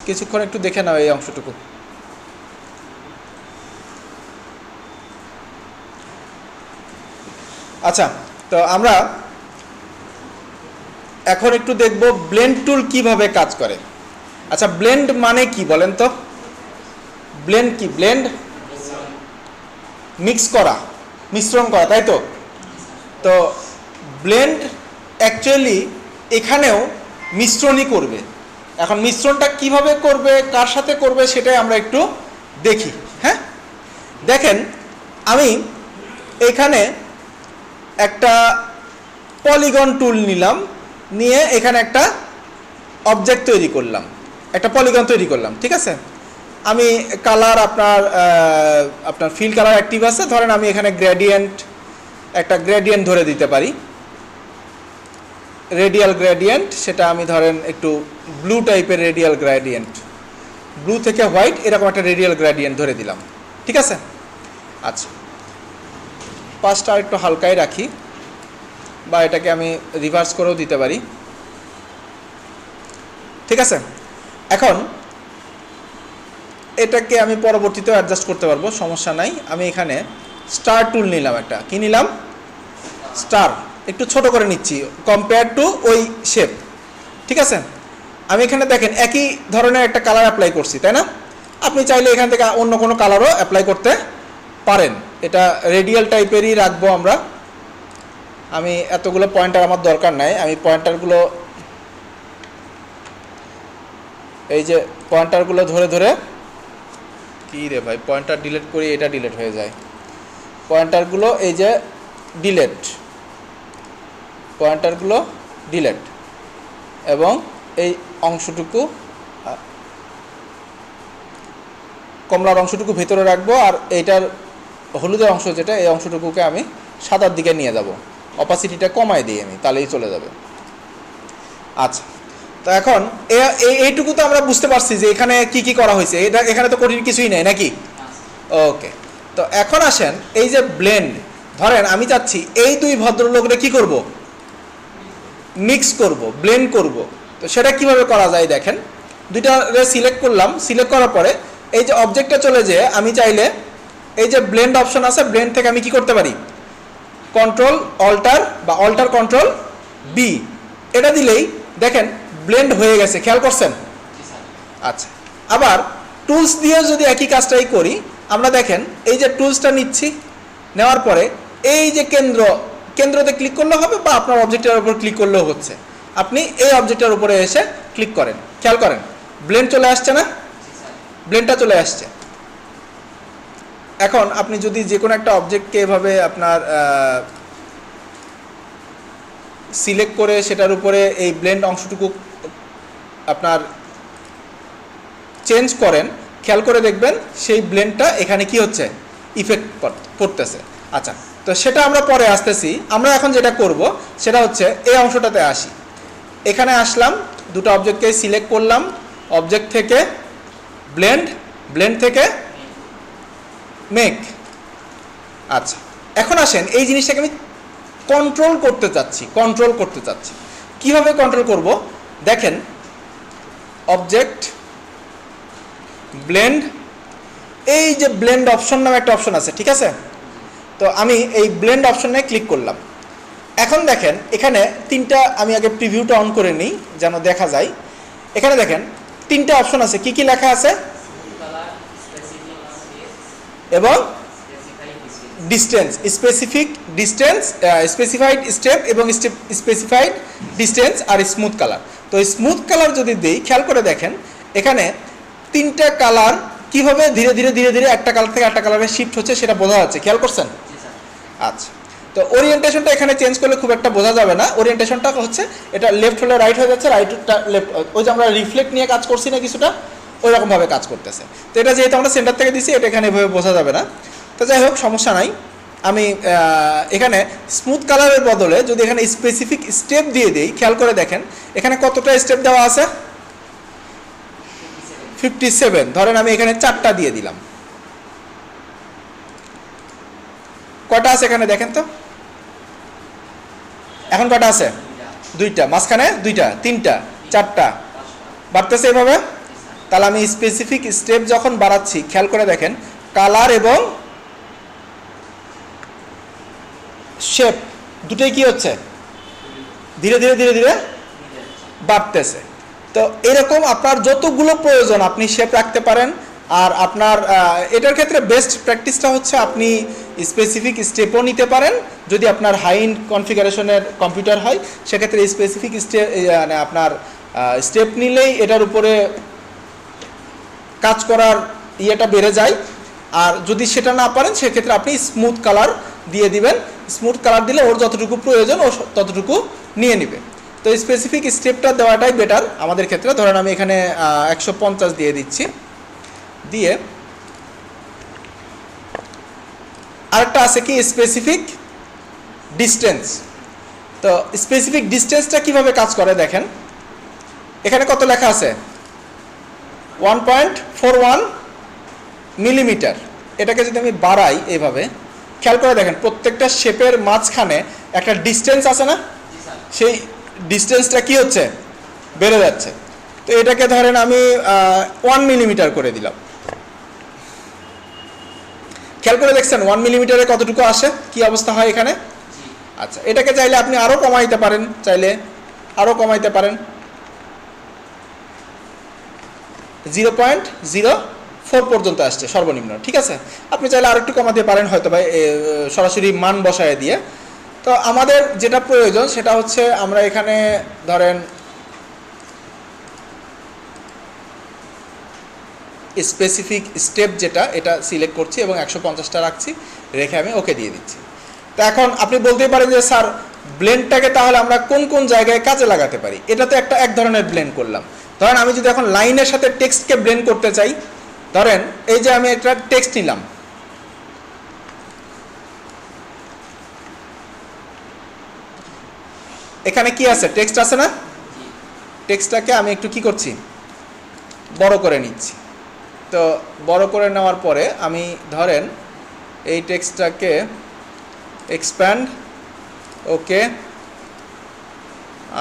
কিছুক্ষণ একটু দেখে নাও এই অংশটুকু। আচ্ছা, তো আমরা এখন একটু দেখব ব্লেন্ড টুল কিভাবে কাজ করে। আচ্ছা, ব্লেন্ড মানে কি বলেন তো? ব্লেন্ড কি? ব্লেন্ড মিক্স করা, মিশ্রণ করা, তাই তো? তো ব্লেন্ড অ্যাকচুয়ালি এখানেও মিশ্রণই করবে। এখন মিশ্রণটা কিভাবে করবে, কার সাথে করবে, সেটাই আমরা একটু দেখি। হ্যাঁ, দেখেন আমি এখানে একটা পলিগন টুল নিলাম, নিয়ে এখানে একটা অবজেক্ট তৈরি করলাম, একটা পলিগন তৈরি করলাম, ঠিক আছে? আমি কালার আপনার ফিল কালার অ্যাক্টিভ আছে, ধরেন আমি এখানে একটা গ্রেডিয়েন্ট ধরে দিতে পারি, রেডিয়াল গ্রেডিয়েন্ট, সেটা আমি ধরেন একটু ব্লু টাইপের রেডিয়াল গ্রেডিয়েন্ট, ব্লু থেকে হোয়াইট এরকম একটা রেডিয়াল গ্রেডিয়েন্ট ধরে দিলাম, ঠিক আছে? আচ্ছা, পাঁচটা একটু হালকাই রাখি, বা এটাকে আমি রিভার্স করেও দিতে পারি, ঠিক আছে? এখন এটাকে আমি পরবর্তীতেও অ্যাডজাস্ট করতে পারবো, সমস্যা নাই। আমি এখানে স্টার টুল নিলাম, একটা কি নিলাম? স্টার, একটু ছোট করে নিচ্ছি কম্পেয়ার টু ওই শেপ, ঠিক আছে? আমি এখানে দেখেন একই ধরনের একটা কালার অ্যাপ্লাই করছি, তাই না? আপনি চাইলে এখান থেকে অন্য কোনো কালারও অ্যাপ্লাই করতে পারেন। এটা রেডিয়াল টাইপেরই রাখবো আমরা। আমি এতগুলো পয়েন্টার আমার দরকার নাই, আমি পয়েন্টারগুলো এই যে পয়েন্টারগুলো ধরে ধরে, কি রে ভাই, পয়েন্টার ডিলিট করি, এটা ডিলিট হয়ে যায়। পয়েন্টারগুলো এই যে ডিলিট, পয়েন্টারগুলো ডিলিট, এবং এই অংশটুকু কমলার অংশটুকু ভেতরে রাখবো, আর এইটার হলুদের অংশ যেটা, এই অংশটুকুকে আমি সাদার দিকে নিয়ে যাব, অপাসিটিটা কমায় দিই আমি, তাহলেই চলে যাবে। আচ্ছা, তো এখন এইটুকু তো আমরা বুঝতে পারছি যে এখানে কি কি করা হয়েছে, এটা এখানে তো কঠিন কিছুই নেই নাকি? ওকে, তো এখন আসেন এই যে ব্লেন্ড, ধরেন আমি চাচ্ছি এই দুই ভদ্রলোকরে কি করব? মিক্স করব, ব্লেন্ড করব। তো সেটা কিভাবে করা যায় দেখেন, দুইটারে সিলেক্ট করলাম, সিলেক্ট করার পরে এই যে অবজেক্টটা চলে যেয়ে আমি চাইলে এই যে ব্লেন্ড অপশন আছে, ব্লেন্ড থেকে আমি কি করতে পারি? কন্ট্রোল অল্টার বা অল্টার কন্ট্রোল বি, এটা দিলেই দেখেন ব্লেন্ড হয়ে গেছে, খেয়াল করছেন? আচ্ছা, আবার টুলস দিয়ে যদি একই কাজটাই করি, আমরা দেখেন এই যে টুলসটা নিচ্ছি, নেওয়ার পরে এই যে কেন্দ্রতে ক্লিক করলে হবে, বা আপনার অবজেক্টের উপর ক্লিক করলেও হচ্ছে। আপনি এই অবজেক্টের উপরে এসে ক্লিক করেন, খেয়াল করেন ব্লেন্ড চলে আসছে না? ব্লেন্ডটা চলে আসছে। এখন আপনি যদি যে কোনো একটা অবজেক্টকে এভাবে আপনার সিলেক্ট করে সেটার উপরে এই ব্লেন্ড অংশটুকু আপনার চেঞ্জ করেন, খেয়াল করে দেখবেন সেই ব্লেন্ডটা এখানে কি হচ্ছে? ইফেক্ট পড়তেছে। আচ্ছা, তো সেটা আমরা পরে আসতেছি। আমরা এখন যেটা করব সেটা হচ্ছে এই অংশটাতে আসি। এখানে আসলাম, দুটো অবজেক্টকে সিলেক্ট করলাম, অবজেক্ট থেকে ব্লেন্ড, ব্লেন্ড থেকে মেক। আচ্ছা, এখন আসেন এই জিনিসটাকে আমি কন্ট্রোল করতে চাচ্ছি। কিভাবে কন্ট্রোল করব দেখেন, অবজেক্ট ব্লেন্ড, এই যে ব্লেন্ড অপশন নামে একটা অপশন আছে, ঠিক আছে? তো আমি এই ব্লেন্ড অপশনে ক্লিক করলাম। এখন দেখেন এখানে তিনটা, আমি আগে প্রিভিউটা অন করে নিই যেন দেখা যায়। এখানে দেখেন তিনটা অপশন আছে, কি কি লেখা আছে? এবং ডিস্টেন্স, স্পেসিফাইড স্টেপ এবং স্পেসিফাইড ডিস্টেন্স, আর স্মুথ কালার। তো স্মুথ কালার যদি দিই, খেয়াল করে দেখেন এখানে তিনটা কালার কিভাবে ধীরে ধীরে ধীরে ধীরে একটা কালার থেকে একটা কালারে শিফট হচ্ছে, সেটা বোঝা যাচ্ছে, খেয়াল করছেন? আচ্ছা, তো ওরিয়েন্টেশনটা এখানে চেঞ্জ করলে খুব একটা বোঝা যাবে না। ওরিয়েন্টেশনটা হচ্ছে এটা লেফট হলে রাইট হয়ে যাচ্ছে, রাইটটা লেফট, ওই যে আমরা রিফ্লেক্ট নিয়ে কাজ করছি না কিছুটা, ওই রকমভাবে কাজ করতেছে। তো এটা যেহেতু আমরা সেন্টার থেকে দিচ্ছি, এটা এখানে এভাবে বোঝা যাবে না। তো যাই হোক, সমস্যা নাই। আমি এখানে স্মুথ কালারের বদলে যদি এখানে স্পেসিফিক স্টেপ দিয়ে দিই, খেয়াল করে দেখেন এখানে কতটা স্টেপ দেওয়া আছে? 57। ধরেন আমি এখানে 4টা দিয়ে দিলাম। কয়টা আছে এখানে দেখেন তো? এখন কয়টা আছে? 2টা। মাঝখানে 2টা, 3টা, 4টা, বাড়তেছে এভাবে তাহলে আমি স্পেসিফিক স্টেপ যখন বাড়াচ্ছি, খেয়াল করে দেখেন কালার এবং শেপ দুটোই কি হচ্ছে, ধীরে ধীরে ধীরে ধীরে বাড়তেছে। তো এরকম আপনার যতগুলো প্রয়োজন আপনি শেপ রাখতে পারেন। আর আপনার এটার ক্ষেত্রে বেস্ট প্র্যাকটিসটা হচ্ছে আপনি স্পেসিফিক স্টেপও নিতে পারেন। যদি আপনার হাই এন্ড কনফিগারেশনের কম্পিউটার হয় সেক্ষেত্রে স্পেসিফিক স্টেপ মানে আপনার স্টেপ নিলেই এটার উপরে কাজ করার ইয়েটা বেড়ে যায়। আর যদি সেটা না পারেন সেক্ষেত্রে আপনি স্মুথ কালার দিয়ে দিবেন। স্মুথ কালার দিলে ওর যতটুকু প্রয়োজন ও ততটুকু নিয়ে নেবে। তো স্পেসিফিক স্টেপটা দেওয়াটাই বেটার আমাদের ক্ষেত্রে। ধরেন আমি এখানে 150 দিয়ে দিচ্ছি, দিয়ে আরেকটা আছে কি স্পেসিফিক ডিস্টেন্স। তো স্পেসিফিক ডিস্টেন্সটা কিভাবে কাজ করে দেখেন, এখানে কত লেখা আছে 1.41 মিলিমিটার। এটাকে যদি আমি বাড়াই এইভাবে, খেয়াল করে দেখেন প্রত্যেকটা শেপের মাঝখানে একটা ডিস্টেন্স আছে না, সেই ডিস্টেন্সটা কি হচ্ছে, বেড়ে যাচ্ছে। তো এটাকে ধরেন আমি 1 মিলিমিটার করে দিলাম। খেয়াল করে দেখছেন 1 মিলিমিটারে কতটুকু আসে, কি অবস্থা হয় এখানে। আচ্ছা, এটাকে চাইলে আপনি আরও কমাইতে পারেন, চাইলে আরও কমাইতে পারেন, 0.04 পর্যন্ত আসছে সর্বনিম্ন। ঠিক আছে, আপনি চাইলে আর একটু কমাতে পারেন হয়তো বা সরাসরি মান বসায় দিয়ে। তো আমাদের যেটা প্রয়োজন সেটা হচ্ছে আমরা এখানে ধরেন স্পেসিফিক স্টেপ যেটা এটা সিলেক্ট করছি এবং 150টা রাখছি, রেখে আমি ওকে দিয়ে দিচ্ছি। তো এখন আপনি বলতেই পারেন যে স্যার ব্লেন্ডটাকে তাহলে আমরা কোন কোন জায়গায় কাজে লাগাতে পারি। এটা তো এক ধরনের ব্লেন্ড করলাম। ধরেন আমি যদি এখন লাইনের সাথে টেক্সটকে ব্লেন্ড করতে চাই, ধরেন এই যে আমি একটা টেক্সট নিলাম, এখানে কি আছে, টেক্সট আছে না, টেক্সটটাকে আমি একটু কি করছি, বড় করে নিচ্ছি। তো বড় করে নেওয়ার পরে আমি ধরেন এই টেক্সটটাকে এক্সপ্যান্ড, ওকে,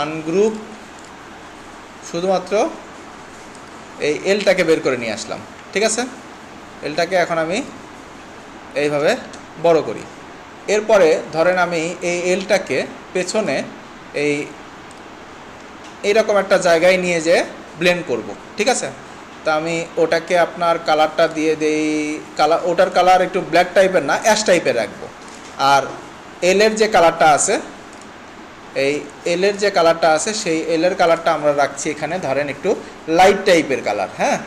আনগ্রুপ, শুধুমাত্র এই এলটাকে বের করে নিয়ে আসলাম। ঠিক আছে, এলটাকে এখন আমি এইভাবে বড় করি। এরপরে ধরেন আমি এই এলটাকে পেছনে এইরকম একটা জায়গায় নিয়ে যেয়ে ব্লেন্ড করব। ঠিক আছে, তা আমি ওটাকে আপনার কালারটা দিয়ে দেই, ওটার কালার একটু ব্ল্যাক টাইপের না, অ্যাশ টাইপের রাখবো। আর এলের যে কালারটা আছে, এই এলের যে কালারটা আছে সেই এলের কালারটা আমরা রাখছি এখানে ধরেন একটু লাইট টাইপের কালার। হ্যাঁ,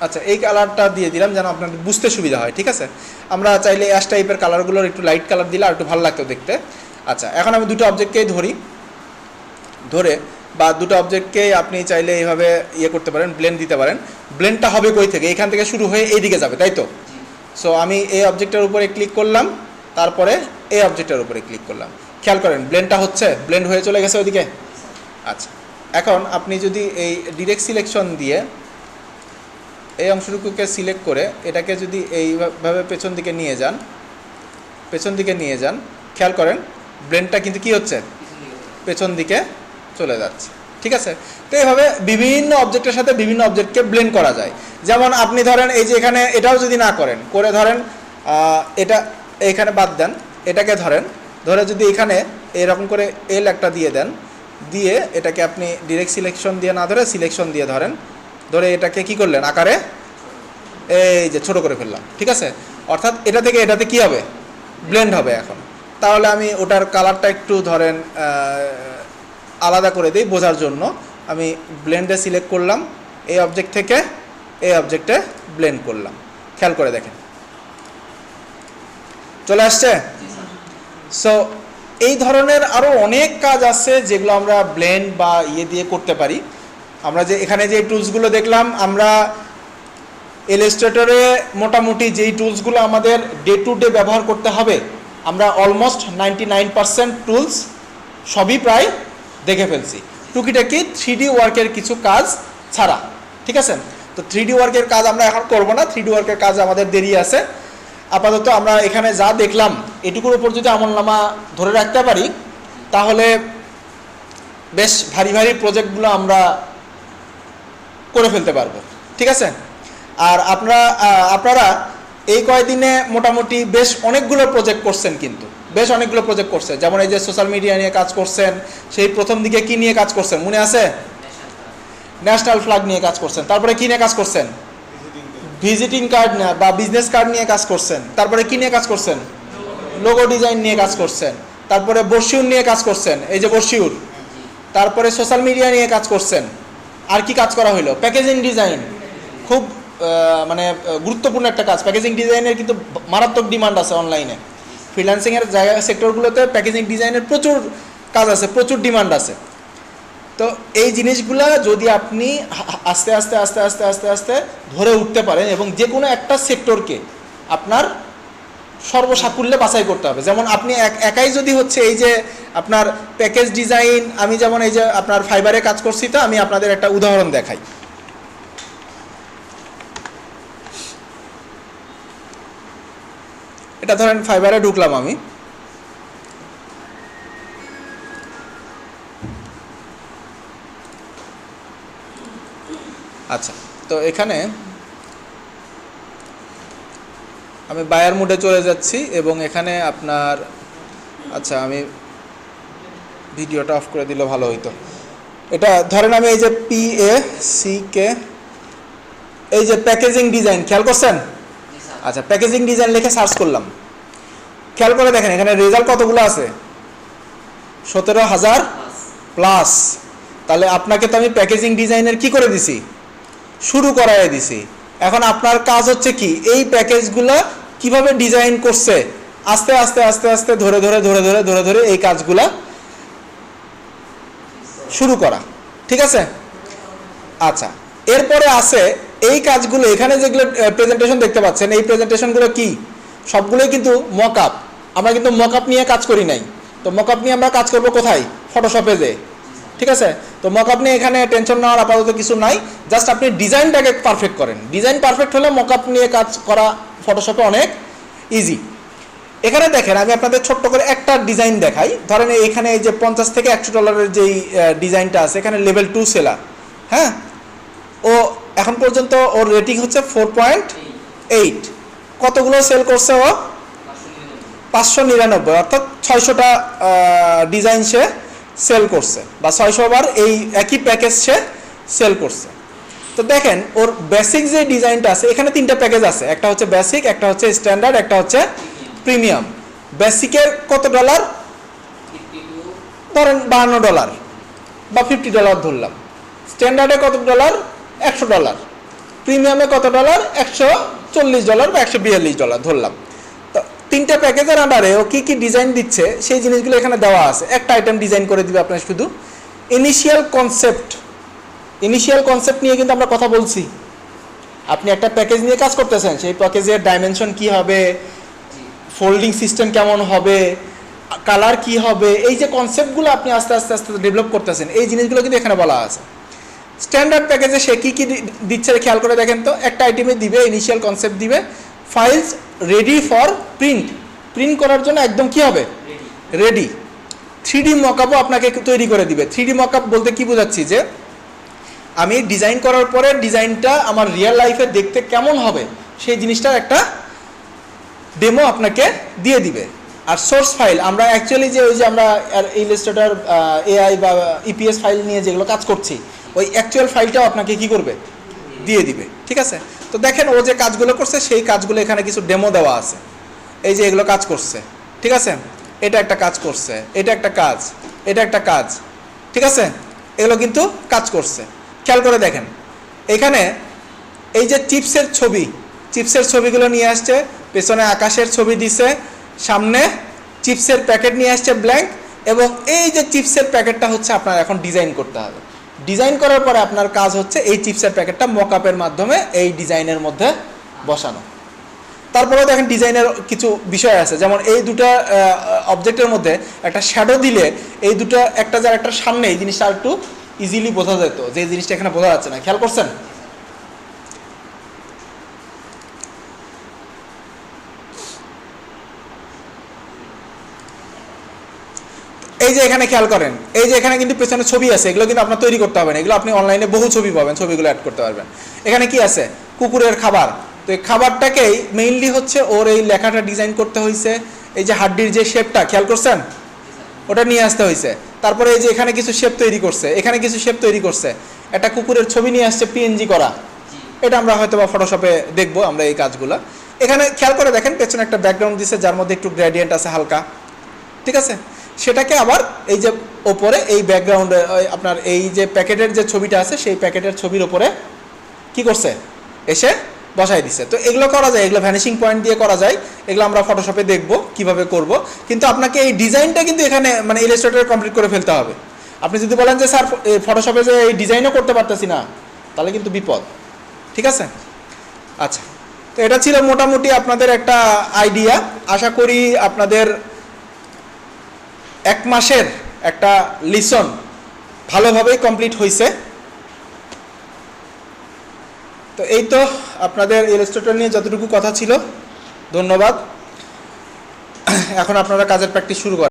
আচ্ছা, এই কালারটা দিয়ে দিলাম যেন আপনাদের বুঝতে সুবিধা হয়। ঠিক আছে, আমরা চাইলে অ্যাশ টাইপের কালারগুলোর একটু লাইট কালার দিলে আর একটু ভালো লাগতো দেখতে। আচ্ছা, এখন আমি দুটো অবজেক্টকেই ধরে বা দুটো অবজেক্টকেই আপনি চাইলে এইভাবে ইয়ে করতে পারেন, ব্লেন্ড দিতে পারেন। ব্লেন্ডটা হবে কই থেকে, এখান থেকে শুরু হয়ে এই দিকে যাবে, তাই তো। সো আমি এই অবজেক্টের উপরে ক্লিক করলাম, তারপরে এই অবজেক্টের উপরে ক্লিক করলাম। খেয়াল করেন ব্লেন্ডটা হচ্ছে, ব্লেন্ড হয়ে চলে গেছে ওইদিকে। আচ্ছা, এখন আপনি যদি এই ডিরেক্ট সিলেকশন দিয়ে এই অংশটুকুকে সিলেক্ট করে এটাকে যদি এইভাবে পেছন দিকে নিয়ে যান, খেয়াল করেন ব্লেন্ডটা কিন্তু কি হচ্ছে, পেছন দিকে চলে যাচ্ছে। ঠিক আছে, তো এইভাবে বিভিন্ন অবজেক্টের সাথে বিভিন্ন অবজেক্টকে ব্লেন্ড করা যায়। যেমন আপনি ধরেন এই যে এখানে এটাও যদি না করেন, করে ধরেন এটা এইখানে বাদ দেন, এটাকে ধরে যদি এখানে এরকম করে এল একটা দিয়ে দেন, দিয়ে এটাকে আপনি ডিরেক্ট সিলেকশন দিয়ে না ধরে সিলেকশন দিয়ে ধরে এটাকে কি করলেন, আকারে এই যে ছোট করে ফেললাম। ঠিক আছে, অর্থাৎ এটা থেকে এটাতে কি হবে, ব্লেন্ড হবে। এখন তাহলে আমি ওটার কালারটা একটু ধরেন আলাদা করে দিই বোঝার জন্য। আমি ব্লেন্ডে সিলেক্ট করলাম, এই অবজেক্ট থেকে এই অবজেক্টে ব্লেন্ড করলাম। খেয়াল করে দেখেন চলে আসছে। সো এই ধরনের আরও অনেক কাজ আছে যেগুলো আমরা ব্লেন্ড বা ইয়ে দিয়ে করতে পারি। আমরা যে এখানে যে টুলসগুলো দেখলাম, আমরা ইলাস্ট্রেটরে মোটামুটি যেই টুলসগুলো আমাদের ডে টু ডে ব্যবহার করতে হবে, আমরা অলমোস্ট 99% টুলস সবই প্রায় দেখে ফেলছি, টুকিটাকি 3D ওয়ার্কের কিছু কাজ ছাড়া। ঠিক আছে, তো 3D ওয়ার্কের কাজ আমরা এখন করব না, 3D ওয়ার্কের কাজ আমাদের দেরি আছে। আপাতত আমরা এখানে যা দেখলাম এটুকুর উপর যদি আমলনামা ধরে রাখতে পারি তাহলে বেশ ভারী ভারী প্রজেক্টগুলো আমরা করে ফেলতে পারবো, ঠিক আছে। আর আপনারা এই কয়দিনে মোটামুটি বেশ অনেকগুলো প্রজেক্ট করছেন, কিন্তু বেশ অনেকগুলো প্রজেক্ট করছেন। যেমন এই যে সোশ্যাল মিডিয়া নিয়ে কাজ করছেন, সেই প্রথম দিকে কি নিয়ে কাজ করছেন মনে আছে? ন্যাশনাল ফ্ল্যাগ নিয়ে কাজ করছেন। তারপরে কি নিয়ে কাজ করছেন? ভিজিটিং কার্ড বা বিজনেস কার্ড নিয়ে কাজ করছেন। তারপরে কি নিয়ে কাজ করছেন? লোগো ডিজাইন নিয়ে কাজ করছেন। তারপরে বর্ষিউর নিয়ে কাজ করছেন, এই যে বর্ষিউর। তারপরে সোশ্যাল মিডিয়া নিয়ে কাজ করছেন। আর কি কাজ করা হলো? প্যাকেজিং ডিজাইন, খুব মানে গুরুত্বপূর্ণ একটা কাজ। প্যাকেজিং ডিজাইনের কিন্তু মারাত্মক ডিমান্ড আছে অনলাইনে। ফ্রিল্যান্সিংয়ের জায়গা সেক্টরগুলোতে প্যাকেজিং ডিজাইনের প্রচুর কাজ আছে, প্রচুর ডিমান্ড আছে। তো এই জিনিসগুলো যদি আপনি আস্তে আস্তে আস্তে আস্তে আস্তে আস্তে ধরে উঠতে পারেন এবং যে কোনো একটা সেক্টরকে আপনার সর্বসাকুল্যে বাছাই করতে হবে। যেমন আপনি একাই যদি হচ্ছে এই যে আপনার প্যাকেজ ডিজাইন, আমি যেমন এই যে আপনার ফাইবারে কাজ করছি, তো আমি আপনাদের একটা উদাহরণ দেখাই। এটা ধরেন ফাইবারে ঢুকলাম আমি, আচ্ছা। তো এখানে আমি বায়ার মোডে চলে যাচ্ছি এবং এখানে আপনার, আচ্ছা আমি ভিডিওটা অফ করে দিলে ভালো হইতো। এটা ধরেন আমি এই যে PACK, এই যে প্যাকেজিং ডিজাইন, খেয়াল করছেন? আচ্ছা, প্যাকেজিং ডিজাইন লিখে সার্চ করলাম। খেয়াল করে দেখেন এখানে রেজাল্ট কতগুলো আছে? 17,000 প্লাস। তাহলে আপনাকে তো আমি প্যাকেজিং ডিজাইনের কি করে দিছি? শুরু করাই দিছি। এখন আপনার কাজ হচ্ছে কি, এই প্যাকেজগুলো কিভাবে ডিজাইন করছে আস্তে আস্তে আস্তে আস্তে ধরে ধরে ধরে ধরে ধরে ধরে এই কাজগুলা শুরু করা, ঠিক আছে? আচ্ছা, এরপরে আছে এই কাজগুলো। এখানে যেগুলো প্রেজেন্টেশন দেখতে পাচ্ছেন, এই প্রেজেন্টেশনগুলো কি? সবগুলোই কিন্তু মকআপ। আমরা কিন্তু মকআপ নিয়ে কাজ করি নাই। তো মকআপ নিয়ে আমরা কাজ করব কোথায়? ফটোশপে যে, ঠিক আছে? তো মকআপ নিয়ে এখানে টেনশন নেওয়ার আপাতত কিছু নাই। জাস্ট আপনি ডিজাইনটাকে পারফেক্ট করেন। ডিজাইন পারফেক্ট হলে মকআপ নিয়ে কাজ করা ফটোশপে অনেক ইজি। এখানে দেখেন আমি আপনাদের ছোট্ট করে একটা ডিজাইন দেখাই। ধরেন এখানে এই যে $50 থেকে $100 যেই ডিজাইনটা আছে, এখানে লেভেল 2 সেলার, হ্যাঁ, ও এখন পর্যন্ত ওর রেটিং হচ্ছে 4.8। কতগুলো সেল করছে ও? 599, অর্থাৎ 600টা ডিজাইন সে সেল করছে, বা 600 বার এই একই প্যাকেজ সে সেল করছে। তো দেখেন ওর বেসিক যে ডিজাইনটা আছে, এখানে 3টা প্যাকেজ আছে। একটা হচ্ছে বেসিক, একটা হচ্ছে স্ট্যান্ডার্ড, একটা হচ্ছে প্রিমিয়াম। বেসিকের কত ডলার? ধরেন $52 বা $50 ধরলাম। স্ট্যান্ডার্ডে কত ডলার? $100। প্রিমিয়ামে কত ডলার? $140 বা $142 ধরলাম। তো 3টা প্যাকেজের আন্ডারে ও কী কী ডিজাইন দিচ্ছে সেই জিনিসগুলো এখানে দেওয়া আছে। একটা আইটেম ডিজাইন করে দিবে আপনার শুধু ইনিশিয়াল কনসেপ্ট। ইনিশিয়াল কনসেপ্ট নিয়ে কিন্তু আমরা কথা বলছি। আপনি একটা প্যাকেজ নিয়ে কাজ করতেছেন, সেই প্যাকেজের ডাইমেনশন কি হবে, ফোল্ডিং সিস্টেম কেমন হবে, কালার কি হবে, এই যে কনসেপ্টগুলো আপনি আস্তে আস্তে আস্তে ডেভেলপ করতেছেন, এই জিনিসগুলো কিন্তু এখানে বলা আছে। স্ট্যান্ডার্ড প্যাকেজে সে কী কী দিচ্ছে খেয়াল করে দেখেন তো। একটা আইটেমে দিবে ইনিশিয়াল কনসেপ্ট দিবে, files ready for print, print করার জন্য একদম কি হবে? রেডি। 3D মকআপও আপনাকে তৈরি করে দিবে। 3D মকআপ বলতে কি বোঝাচ্ছি, যে আমি ডিজাইন করার পরে ডিজাইনটা আমার রিয়েল লাইফে দেখতে কেমন হবে সেই জিনিসটার একটা ডেমো আপনাকে দিয়ে দিবে। আর সোর্স ফাইল, আমরা অ্যাকচুয়ালি যে ওই যে আমরা ইলাস্ট্রেটর AI বা EPS ফাইল নিয়ে যেগুলো কাজ করছি, ওই অ্যাকচুয়াল ফাইলটাও আপনাকে কি করবে? দিয়ে দিবে, ঠিক আছে? তো দেখেন ও যে কাজগুলো করছে সেই কাজগুলো এখানে কিছু ডেমো দেওয়া আছে। এই যে এগুলো কাজ করছে, ঠিক আছে? এটা একটা কাজ করছে, এটা একটা কাজ, এটা একটা কাজ, ঠিক আছে? এগুলো কিন্তু কাজ করছে। খেয়াল করে দেখেন এখানে এই যে চিপসের ছবি, চিপসের ছবিগুলো নিয়ে আসছে, পেছনে আকাশের ছবি দিছে, সামনে চিপসের প্যাকেট নিয়ে আসছে ব্ল্যাঙ্ক, এবং এই যে চিপসের প্যাকেটটা হচ্ছে আপনার এখন ডিজাইন করতে হবে। ডিজাইন করার পরে আপনার কাজ হচ্ছে এই চিপসের প্যাকেটটা মকআপের মাধ্যমে এই ডিজাইনের মধ্যে বসানো। তারপরেও দেখেন ডিজাইনের কিছু বিষয় আছে, যেমন এই দুটো অবজেক্টের মধ্যে একটা শ্যাডো দিলে এই দুটো একটা যার একটা সামনে এই জিনিসটা একটু ইজিলি বোঝা যেত, যে জিনিসটা এখানে বোঝা যাচ্ছে না। খেয়াল করছেন? এই যে এখানে খেয়াল করেন, এই যে এখানে কিন্তু পেছনে ছবি আছে, এগুলো কিন্তু আপনার তৈরি করতে হবে না, এগুলো আপনি অনলাইনে বহু ছবি পাবেন, ছবিগুলো অ্যাড করতে পারবেন। এখানে কি আছে, কুকুরের খাবার। তো এই খাবারটাকেই মেইনলি হচ্ছে ওর এই লেখাটা ডিজাইন করতে হয়েছে, এই যে হাড্ডির যে শেপটা খেয়াল করছেন ওটা নিয়ে আসতে হয়েছে। তারপরে এই যে এখানে কিছু শেপ তৈরি করছে, এখানে কিছু শেপ তৈরি করছে, একটা কুকুরের ছবি নিয়ে আসছে পিএনজি করা, এটা আমরা হয়তো বা ফটোশপে দেখবো আমরা এই কাজগুলো। এখানে খেয়াল করে দেখেন পেছনে একটা ব্যাকগ্রাউন্ড দিচ্ছে যার মধ্যে একটু গ্রেডিয়েন্ট আছে হালকা, ঠিক আছে। সেটাকে আবার এই যে ওপরে এই ব্যাকগ্রাউন্ডে আপনার এই যে প্যাকেটের যে ছবিটা আছে সেই প্যাকেটের ছবির ওপরে কি করছে, এসে বসাই দিছে। তো এগুলো করা যায়, এগুলো ভ্যানিশিং পয়েন্ট দিয়ে করা যায়, এগুলো আমরা ফটোশপে দেখবো কিভাবে করব। কিন্তু আপনাকে এই ডিজাইনটা কিন্তু এখানে মানে ইলাস্ট্রেটরে কমপ্লিট করে ফেলতে হবে। আপনি যদি বলেন যে স্যার ফটোশপে যে এই ডিজাইনও করতে পারতেছি না, তাহলে কিন্তু বিপদ, ঠিক আছে। আচ্ছা, তো এটা ছিল মোটামুটি আপনাদের একটা আইডিয়া। আশা করি আপনাদের 1 মাসের একটা লিসন ভালোভাবেই কমপ্লিট হয়েছে। তো এই তো আপনাদের ইলাস্ট্রেটর নিয়ে যতটুকু কথা ছিল, ধন্যবাদ। এখন আপনারা কাজের প্র্যাকটিস শুরু করেন।